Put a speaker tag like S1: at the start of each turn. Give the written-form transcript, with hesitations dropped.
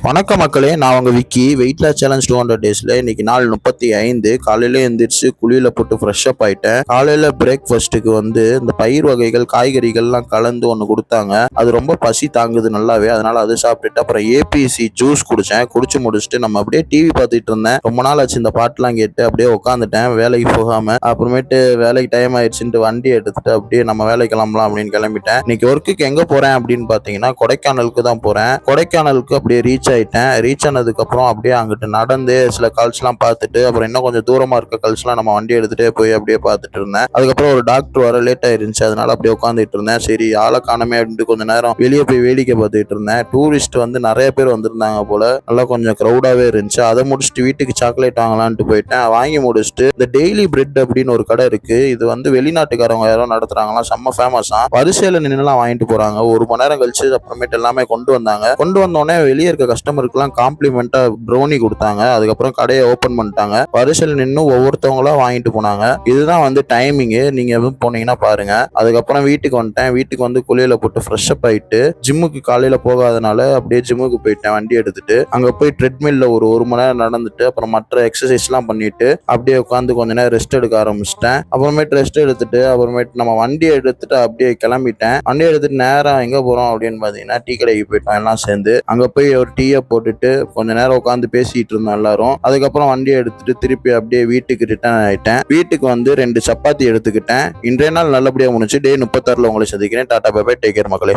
S1: வணக்கம் மக்களே, நான் உங்க விக்கி. வெயிட் லாஸ் சேலஞ்ச் 200 டேஸ்ல இன்னைக்கு நாள் 35. காலையில எந்திரிச்சு குளியில போட்டு ஃப்ரெஷ் அப் ஆயிட்டேன். காலையில பிரேக்ஃபாஸ்ட்டுக்கு இந்த பயிர் வகைகள் காய்கறிகள்லாம் கலந்து ஒன்று கொடுத்தாங்க. அது ரொம்ப பசி தாங்குது நல்லாவே. அதனால அது சாப்பிட்டுட்டு அப்புறம் ஏபிசி ஜூஸ் குடிச்சேன். குடிச்சு முடிச்சுட்டு நம்ம அப்படியே டிவி பார்த்துட்டு இருந்தேன். ரொம்ப நாள் ஆச்சு இந்த பாட்டுலாம் கேட்டு அப்படியே உட்காந்துட்டேன் வேலைக்கு போகாம. அப்புறமேட்டு வேலைக்கு டைம் ஆயிடுச்சுட்டு வண்டி எடுத்துட்டு அப்படியே நம்ம வேலைக்கு கிளம்பலாம் அப்படின்னு கிளம்பிட்டேன். இன்னைக்கு ஒர்க்குக்கு எங்க போறேன் அப்படின்னு பாத்தீங்கன்னா கொடைக்கானலுக்கு தான் போறேன். கொடைக்கானலுக்கு அப்படியே ரீச் ஆனதுக்கு அப்புறம் அப்படியே அங்கிட்டு நடந்து சில கல்ஸ்லாம் பார்த்துட்டு அப்புறம் இன்னும் கொஞ்சம் தூரமா இருக்க கல்ஸ்லாம் நம்ம வண்டி எடுத்துட்டே போய் அப்படியே பார்த்துட்டு இருந்தேன். அதுக்கப்புறம் ஒரு டாக்டர் வர லேட் ஆயிருந்துச்சு. அதனால அப்படியே உட்காந்துட்டு இருந்தேன். சரி ஆளை காணமே அப்படின்ட்டு கொஞ்ச நேரம் வெளியே போய் வேடிக்கை பார்த்துட்டு இருந்தேன். டூரிஸ்ட் நிறைய பேர் வந்திருந்தாங்க போல. நல்லா கொஞ்சம் க்ரௌடாவே இருந்துச்சு. அதை முடிச்சுட்டு வீட்டுக்கு சாக்லேட் வாங்கலான்ட்டு போயிட்டேன். வாங்கி முடிச்சுட்டு இந்த டெய்லி பிரெட் அப்படின்னு ஒரு கடை இருக்கு. இது வெளிநாட்டுக்காரங்க யாரோ நடத்துறாங்களாம். செம்ம ஃபேமஸா. வரிசையில நின்னுலாம் வாங்கிட்டு போறாங்க. ஒரு மணி நேரம் கழிச்சு அப்புறமேட்டு எல்லாமே கொண்டு வந்தாங்க. கொண்டு வந்தோடனே வெளியே இருக்க கஸ்டமருக்குலாம் காம்ப்ளிமெண்டா ப்ரௌனி கொடுத்தாங்க. அதுக்கப்புறம் கடையை ஓபன் பண்ணிட்டாங்க. வரிசையில் நின்று ஒவ்வொருத்தவங்களா வாங்கிட்டு போனாங்க. இதுதான் டைமிங்கு. நீங்க போனீங்கன்னா பாருங்க. அதுக்கப்புறம் வீட்டுக்கு வந்துட்டேன். வீட்டுக்கு குளியல போட்டு ஃப்ரெஷ் அப் ஆயிட்டு ஜிம்முக்கு காலையில போகாதனால அப்படியே ஜிம்முக்கு போயிட்டேன் வண்டி எடுத்துட்டு. அங்க போய் ட்ரெட்மில்ல ஒரு மணி நேரம் நடந்துட்டு அப்புறம் மற்ற எக்ஸசைஸ் எல்லாம் பண்ணிட்டு அப்படியே உட்காந்து கொஞ்ச நேரம் ரெஸ்ட் எடுக்க ஆரம்பிச்சிட்டேன். அப்புறமேட்டு ரெஸ்ட் எடுத்துட்டு அப்புறமேட்டு நம்ம வண்டியை எடுத்துட்டு அப்படியே கிளம்பிட்டேன். வண்டி எடுத்துட்டு நேரம் எங்க போறோம் அப்படின்னு பாத்தீங்கன்னா டீ கடைக்கு போயிட்டோம் எல்லாம் சேர்ந்து. அங்க போய் ஒரு டீயை போட்டுட்டு கொஞ்ச நேரம் உட்காந்து பேசிட்டு இருந்தோம் எல்லாரும். அதுக்கப்புறம் வண்டியை எடுத்துட்டு திருப்பி அப்படியே வீட்டுக்கு ரிட்டர்ன் ஆயிட்டேன். வீட்டுக்கு 2 சப்பாத்தி எடுத்துக்கிட்டேன். இன்றைய நாள் நல்லபடியா முடிச்சு. டே 36 உங்களை சந்திக்கிறேன். Tata bye bye. Take care மக்களே.